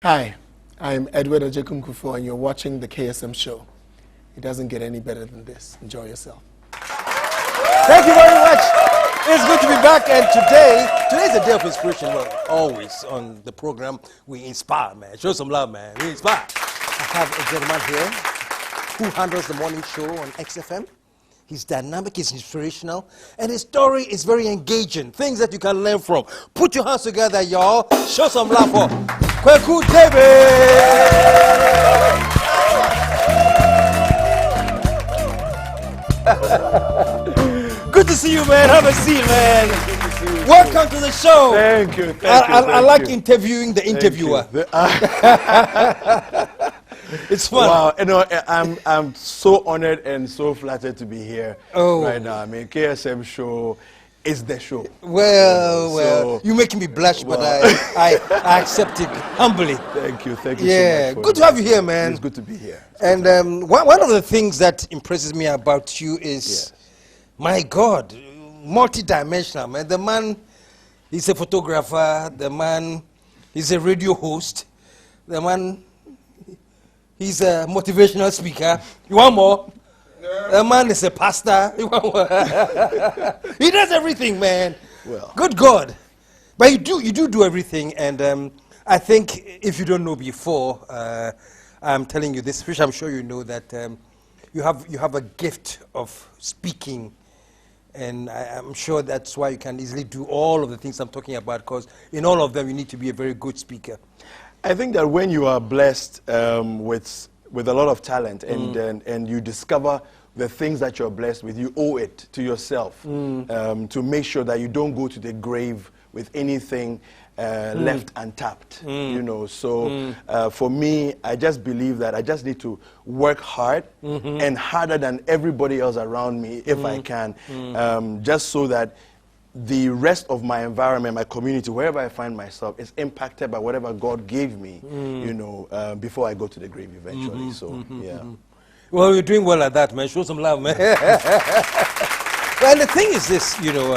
Hi, I'm Edward Ojekunkufu, and you're watching the KSM Show. It doesn't get any better than this. Enjoy yourself. Thank you very much. It's good to be back, and today's a day of inspiration. Well, always on the program, we inspire, man. Show some love, man. We inspire. I have a gentleman here who handles the morning show on XFM. He's dynamic, he's inspirational, and his story is very engaging. Things that you can learn from. Put your hands together, y'all. Show some love for Kwaku David. Good to see you, man. Have a seat, man. Welcome to the show. Thank you. I like interviewing the interviewer. It's fun. Wow, you know, I'm so honored and so flattered to be here right now. I mean, KSM Show is the show. Well, you're making me blush, but I accept it humbly. Thank you so much. Good to have you here, man. It's good to be here. And one of the things that impresses me about you is, my God, multi-dimensional, man. The man, he's a photographer. The man, he's a radio host. The man, he's a motivational speaker. You want more? No. The man is a pastor. You want more? He does everything, man. Well, good God. But you do everything, and I think if you don't know before, I'm telling you this, which I'm sure you know, that you have a gift of speaking, and I'm sure that's why you can easily do all of the things I'm talking about, because in all of them you need to be a very good speaker. I think that when you are blessed with a lot of talent and you discover the things that you're blessed with, you owe it to yourself to make sure that you don't go to the grave with anything left untapped. You know, so for me, I just believe that I just need to work hard and harder than everybody else around me if I can, just so that the rest of my environment, my community, wherever I find myself, is impacted by whatever God gave me, you know, before I go to the grave eventually. Yeah. Well, you're doing well at that, man. Show some love, man. Well, the thing is this, you know,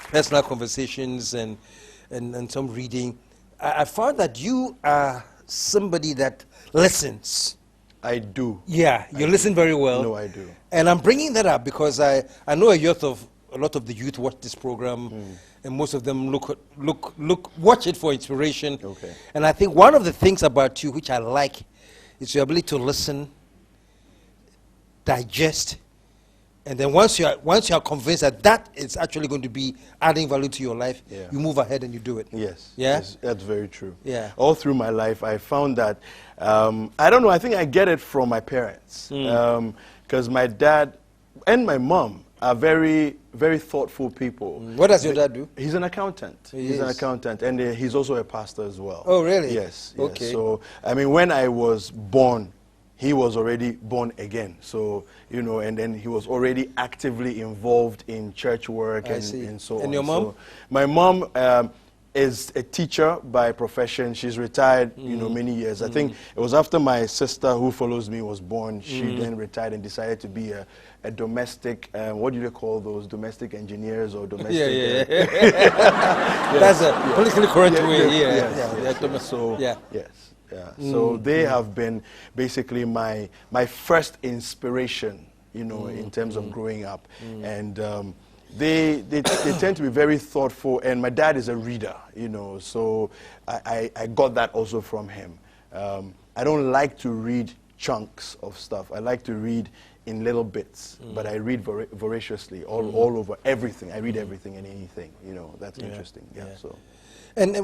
personal conversations and some reading. I found that you are somebody that listens. I do. Yeah, you listen very well. No, I do. And I'm bringing that up because I know a lot of the youth watch this program, and most of them watch it for inspiration. Okay. And I think one of the things about you which I like is your ability to listen, digest, and then once you are convinced that is actually going to be adding value to your life, you move ahead and you do it. Yes. Yeah? Yes, that's very true. Yeah. All through my life, I found that, I don't know, I think I get it from my parents. Because my dad and my mom are very, very thoughtful people. What does your dad do? He's an accountant. He's an accountant, and he's also a pastor as well. Oh, really? Yes. Okay. So, I mean, when I was born, he was already born again. So, you know, and then he was already actively involved in church work and so on. And your mom? So, my mom is a teacher by profession. She's retired, you know, many years. I think it was after my sister, who follows me, was born. She then retired and decided to be a domestic, what do they call those? Domestic engineers or domestic... Yeah. That's a politically correct way. So they have been basically my first inspiration, you know, in terms of growing up. And they tend to be very thoughtful, and my dad is a reader, you know, so I got that also from him. I don't like to read chunks of stuff. I like to read in little bits, but I read voraciously all over everything. I read everything and anything, you know. That's interesting. So. And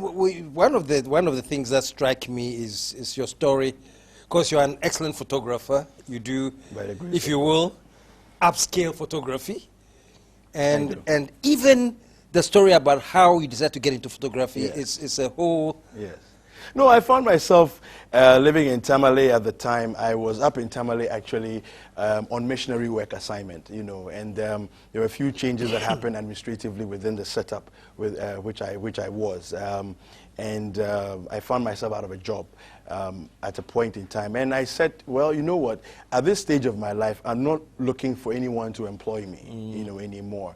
one of the things that strike me is your story, because you're an excellent photographer. You do, if you will, upscale photography, and even the story about how you decided to get into photography is a whole. Yes. No, I found myself living in Tamale at the time. I was up in Tamale actually on missionary work assignment, you know, and there were a few changes that happened administratively within the setup with which I was, and I found myself out of a job at a point in time. And I said, well, you know what? At this stage of my life, I'm not looking for anyone to employ me, you know, anymore.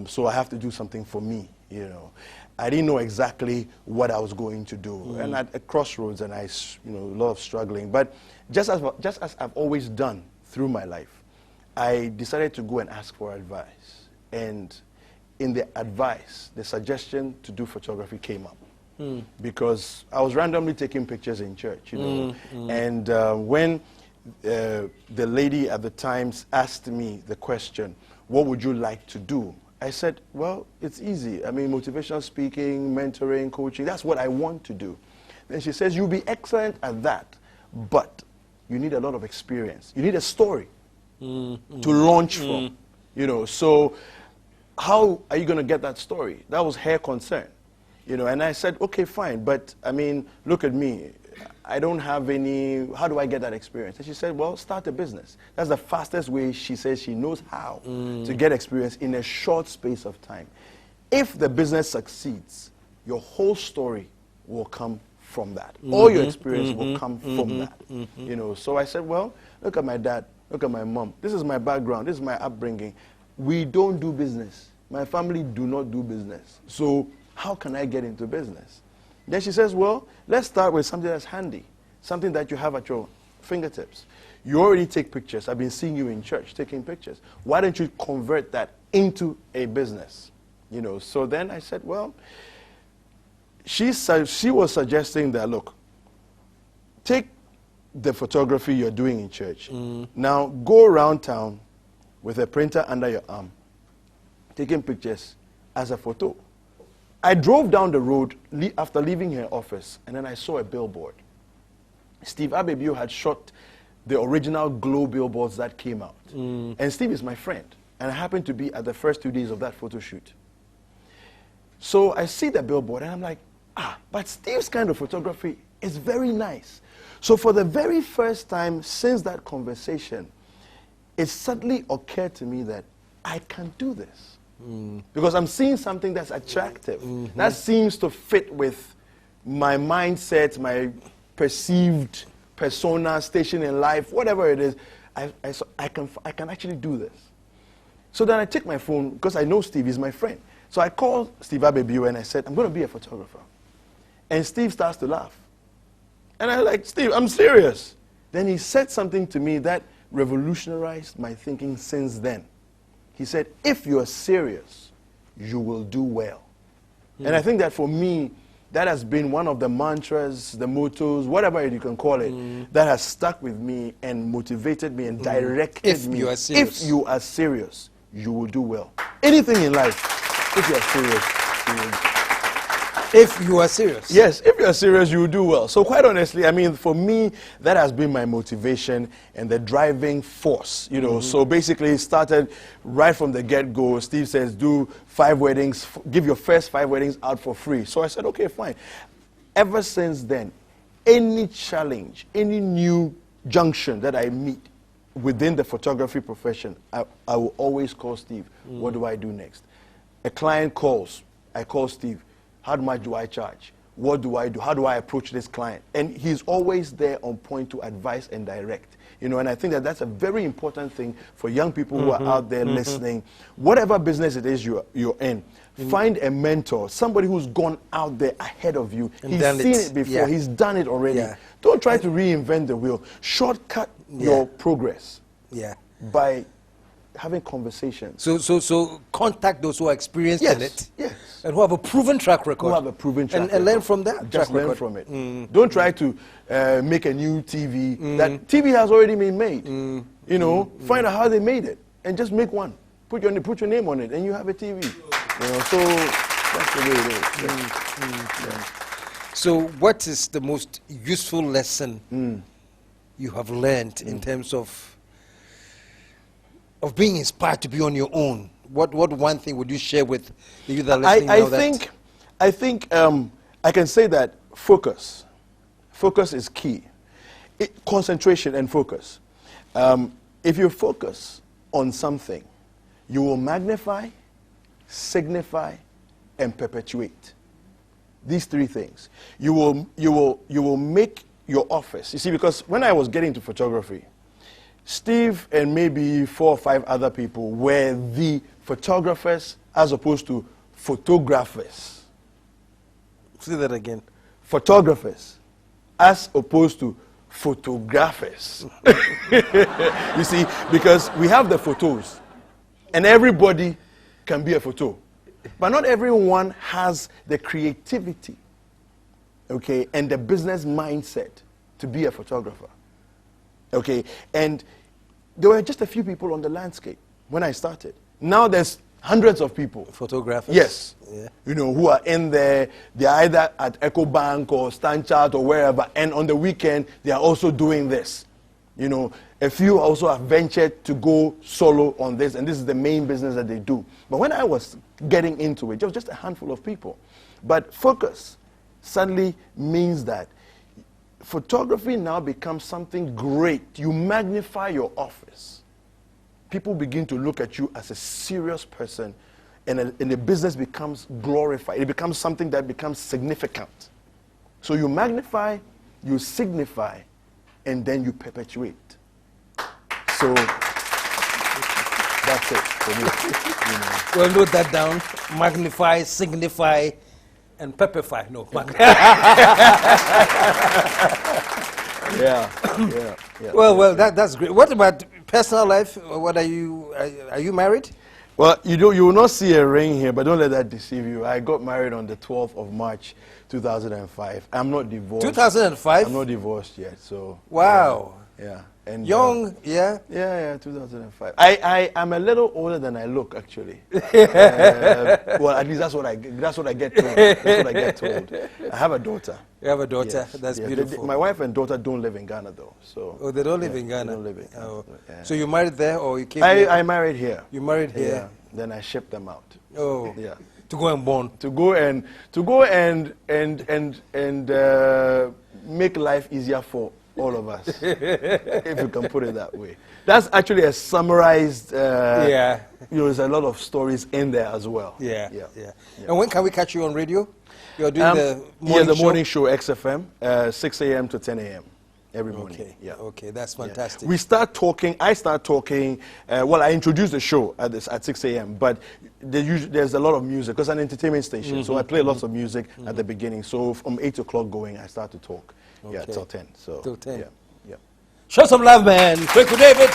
So I have to do something for me. you know. I didn't know exactly what I was going to do. And at a crossroads, and a lot of struggling. But just as I've always done through my life, I decided to go and ask for advice. And in the advice, the suggestion to do photography came up. Because I was randomly taking pictures in church, you know. And when the lady at the Times asked me the question, what would you like to do? I said, well, it's easy. I mean, motivational speaking, mentoring, coaching, that's what I want to do. Then she says, you'll be excellent at that, but you need a lot of experience. You need a story to launch from, you know. So how are you going to get that story? That was her concern, you know. And I said, okay, fine, but I mean, look at me. I don't have any, how do I get that experience? And she said, well, start a business. That's the fastest way, she says, she knows how to get experience in a short space of time. If the business succeeds, your whole story will come from that. All your experience will come from that. You know, so I said, well, look at my dad, look at my mom. This is my background, this is my upbringing. We don't do business. My family do not do business. So how can I get into business? Then she says, well, let's start with something that's handy, something that you have at your fingertips. You already take pictures. I've been seeing you in church taking pictures. Why don't you convert that into a business? You know, so then I said, well, she was suggesting that, look, take the photography you're doing in church. Now go around town with a printer under your arm, taking pictures as a photo. I drove down the road after leaving her office, and then I saw a billboard. Steve Abebio had shot the original Glow billboards that came out. And Steve is my friend, and I happened to be at the first 2 days of that photo shoot. So I see the billboard, and I'm like, but Steve's kind of photography is very nice. So for the very first time since that conversation, it suddenly occurred to me that I can do this. Because I'm seeing something that's attractive, that seems to fit with my mindset, my perceived persona, station in life, whatever it is. I can actually do this. So then I take my phone, because I know Steve is my friend. So I called Steve Abebio and I said, I'm going to be a photographer. And Steve starts to laugh. And I'm like, Steve, I'm serious. Then he said something to me that revolutionized my thinking since then. He said, if you're serious, you will do well. And I think that for me, that has been one of the mantras, the mottos, whatever you can call it, that has stuck with me and motivated me and directed me. You are serious. If you are serious, you will do well. Anything in life, if you are serious, you will. If you are serious. Yes, if you are serious, you will do well. So quite honestly, I mean, for me, that has been my motivation and the driving force, you know. So basically, it started right from the get-go. Steve says, do 5 weddings, give your first 5 weddings out for free. So I said, okay, fine. Ever since then, any challenge, any new junction that I meet within the photography profession, I will always call Steve. What do I do next? A client calls, I call Steve. How much do I charge? What do I do? How do I approach this client? And he's always there on point to advise and direct. You know, and I think that that's a very important thing for young people who are out there listening. Whatever business it is you're in, find a mentor, somebody who's gone out there ahead of you. And He's seen it before. Yeah. He's done it already. Yeah. Don't try to reinvent the wheel. Shortcut your progress by having conversations. So contact those who are experienced in it. Yes. And who have a proven track record. Who have a proven track record. And learn from that. Just learn from it. Don't try to make a new TV. That TV has already been made. You know, find out how they made it and just make one. Put your name on it and you have a TV. You know, so that's the way it is. So what is the most useful lesson you have learned in terms of being inspired to be on your own? What one thing would you share with the youth that are listening now? I think I can say that focus is key. Concentration and focus. If you focus on something, you will magnify, signify, and perpetuate. These 3 things. You will make your office. You see, because when I was getting into photography, Steve and maybe 4 or 5 other people were the photographers as opposed to photographers. Say that again. Photographers, as opposed to photographers. You see, because we have the photos, and everybody can be a photo. But not everyone has the creativity, okay, and the business mindset to be a photographer. Okay, and there were just a few people on the landscape when I started. Now there's hundreds of people. Photographers? Yes. Yeah. You know, who are in there. They're either at EcoBank or Stanchart or wherever, and on the weekend, they are also doing this. You know, a few also have ventured to go solo on this, and this is the main business that they do. But when I was getting into it, there was just a handful of people. But focus suddenly means that photography now becomes something great. You magnify your office. People begin to look at you as a serious person, and the business becomes glorified. It becomes something that becomes significant. So you magnify, you signify, and then you perpetuate. So that's it for me. You know. Well, note that down. Magnify, signify, and pepperfy. No. Yeah. Well, that's great. What about personal life? What are you married? Well, you will not see a ring here, but don't let that deceive you. I got married on the 12th of March, 2005. I'm not divorced. 2005? I'm not divorced yet, so. Wow. Yeah. And young, yeah? Yeah, 2005. I'm a little older than I look, actually. Well, at least that's what I get told. That's what I get told. I have a daughter. You have a daughter? Yes, That's yes. beautiful. My wife and daughter don't live in Ghana, though. So. Oh, they don't live in Ghana? They don't live in Ghana. Oh. Yeah. So you married there, or you came here? I married here. You married here? Yeah. Then I shipped them out. Oh. Yeah. To go and born. To go and make life easier for all of us, if you can put it that way. That's actually a summarized. Yeah. You know, there's a lot of stories in there as well. Yeah. And when can we catch you on radio? You're doing the morning show? Yeah, the morning show, XFM, 6 a.m. to 10 a.m. every morning. Okay. Yeah. Okay, that's fantastic. I start talking. Well, I introduce the show at 6 a.m., but there's a lot of music because it's an entertainment station. So I play lots of music at the beginning. So from 8 o'clock going, I start to talk. Okay. Yeah, till 10. So till 10. Yeah. Show some love, man. Kwaku David.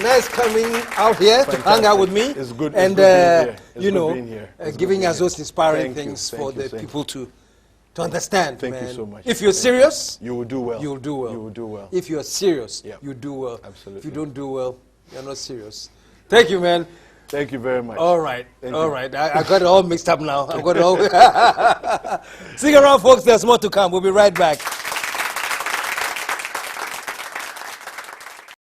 Nice coming out here to hang out with me. It's good. And being here. giving us those inspiring Thank you, things thank for you, the thank people to understand. Thank man. you so much. If you're serious, you will do well. You'll do well. You will do well. If you're serious, Yeah. you do well. Absolutely. If you don't do well, you're not serious. Thank you, man. Thank you very much. All right. Thank All you. right. I got it all mixed up now. I've got it all. Stick around, folks. There's more to come. We'll be right back.